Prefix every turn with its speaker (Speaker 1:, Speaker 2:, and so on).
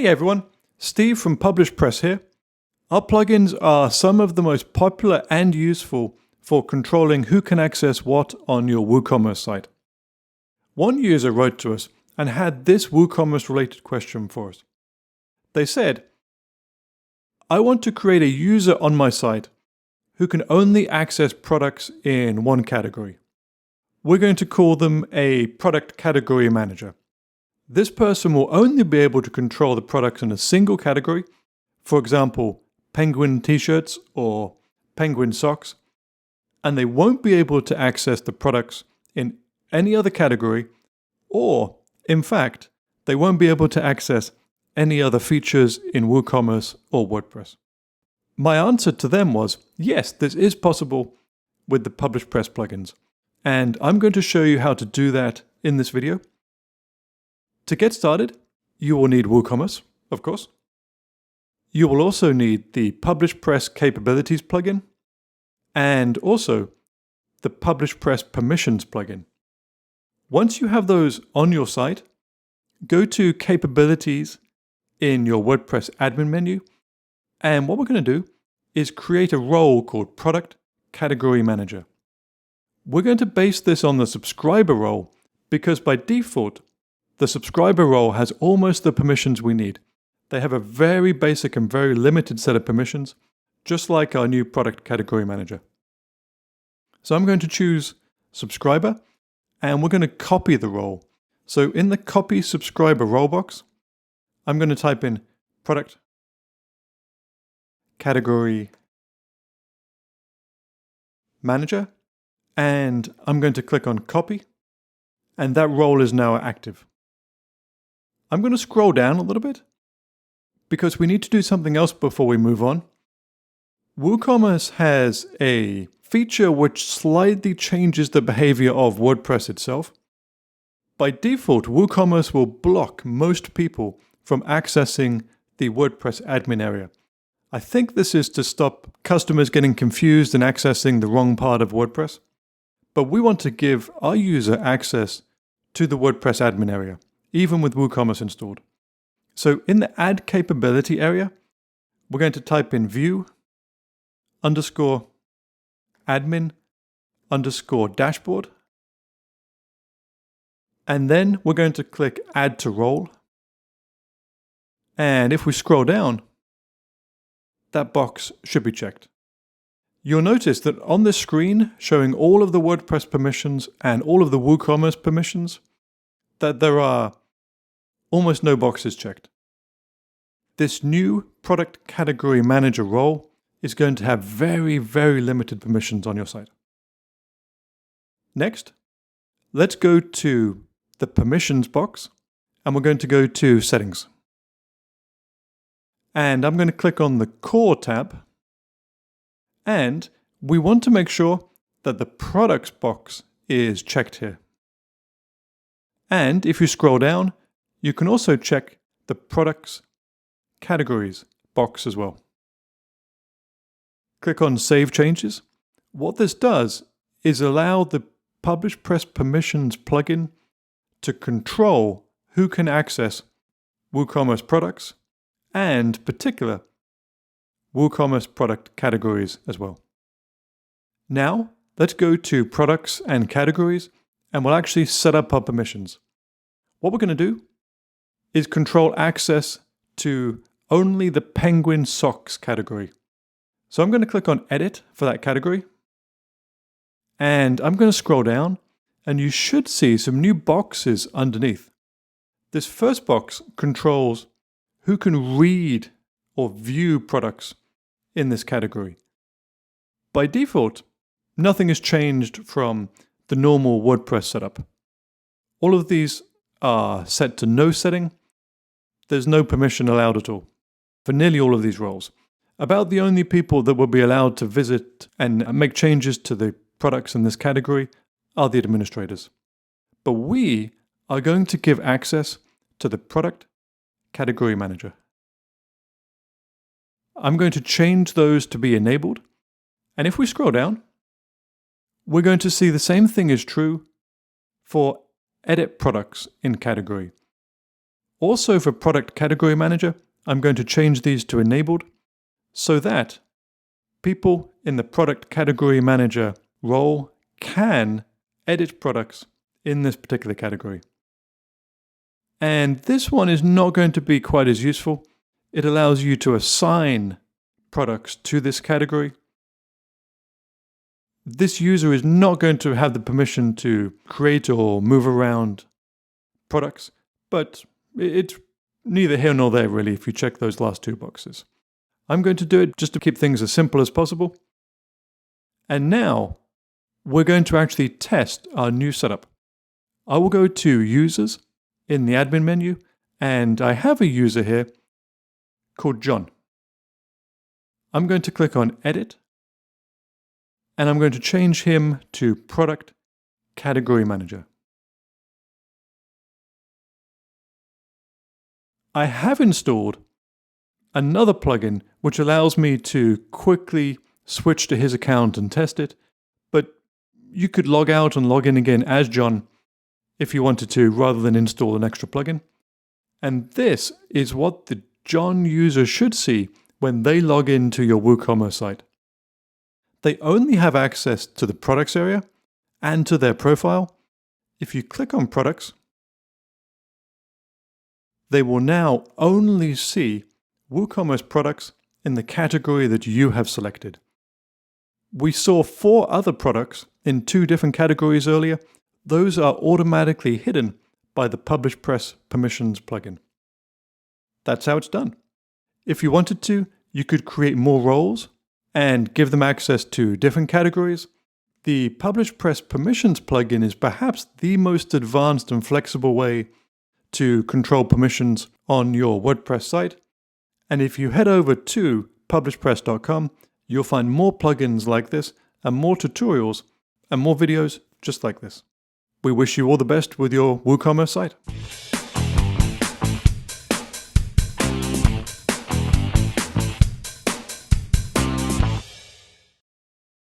Speaker 1: Hey everyone, Steve from PublishPress here. Our plugins are some of the most popular and useful for controlling who can access what on your WooCommerce site. One user wrote to us and had this WooCommerce related question for us. They said, I want to create a user on my site who can only access products in one category. We're going to call them a product category manager. This person will only be able to control the products in a single category, for example, penguin t-shirts or penguin socks, and they won't be able to access the products in any other category, or, in fact, they won't be able to access any other features in WooCommerce or WordPress. My answer to them was, yes, this is possible with the PublishPress plugins, and I'm going to show you how to do that in this video. To get started, you will need WooCommerce, of course. You will also need the PublishPress Capabilities plugin and also the PublishPress Permissions plugin. Once you have those on your site, go to Capabilities in your WordPress admin menu, and what we're going to do is create a role called Product Category Manager. We're going to base this on the subscriber role because by default, the subscriber role has almost the permissions we need. They have a very basic and very limited set of permissions, just like our new product category manager. So I'm going to choose subscriber, and we're going to copy the role. So in the copy subscriber role box, I'm going to type in product category manager, and I'm going to click on copy, and that role is now active. I'm going to scroll down a little bit because we need to do something else before we move on. WooCommerce has a feature which slightly changes the behavior of WordPress itself. By default, WooCommerce will block most people from accessing the WordPress admin area. I think this is to stop customers getting confused and accessing the wrong part of WordPress. But we want to give our user access to the WordPress admin area, even with WooCommerce installed. So in the Add Capability area, we're going to type in view_admin_dashboard. And then we're going to click Add to Role. And if we scroll down, that box should be checked. You'll notice that on this screen, showing all of the WordPress permissions and all of the WooCommerce permissions, that there are almost no boxes checked. This new product category manager role is going to have very, very limited permissions on your site. Next, let's go to the permissions box, and we're going to go to settings. And I'm going to click on the core tab, and we want to make sure that the products box is checked here. And if you scroll down, you can also check the products categories box as well. Click on Save Changes. What this does is allow the PublishPress Permissions plugin to control who can access WooCommerce products and particular WooCommerce product categories as well. Now, let's go to products and categories, and we'll actually set up our permissions. What we're going to do is control access to only the penguin socks category. So I'm going to click on Edit for that category. And I'm going to scroll down, and you should see some new boxes underneath. This first box controls who can read or view products in this category. By default, nothing has changed from the normal WordPress setup. All of these are set to no setting. There's no permission allowed at all for nearly all of these roles. About the only people that will be allowed to visit and make changes to the products in this category are the administrators. But we are going to give access to the product category manager. I'm going to change those to be enabled. And if we scroll down, we're going to see the same thing is true for edit products in category. Also for Product Category Manager, I'm going to change these to enabled so that people in the Product Category Manager role can edit products in this particular category. And this one is not going to be quite as useful. It allows you to assign products to this category. This user is not going to have the permission to create or move around products, but it's neither here nor there really if you check those last two boxes. I'm going to do it just to keep things as simple as possible. And now we're going to actually test our new setup. I will go to Users in the admin menu, and I have a user here called John. I'm going to click on Edit, and I'm going to change him to Product Category Manager. I have installed another plugin which allows me to quickly switch to his account and test it, but you could log out and log in again as John if you wanted to, rather than install an extra plugin. And this is what the John user should see when they log into your WooCommerce site. They only have access to the products area and to their profile. If you click on products, they will now only see WooCommerce products in the category that you have selected. We saw 4 other products in 2 different categories earlier. Those are automatically hidden by the PublishPress Permissions plugin. That's how it's done. If you wanted to, you could create more roles and give them access to different categories. The PublishPress Permissions plugin is perhaps the most advanced and flexible way to control permissions on your WordPress site. And if you head over to PublishPress.com, you'll find more plugins like this and more tutorials and more videos just like this. We wish you all the best with your WooCommerce site.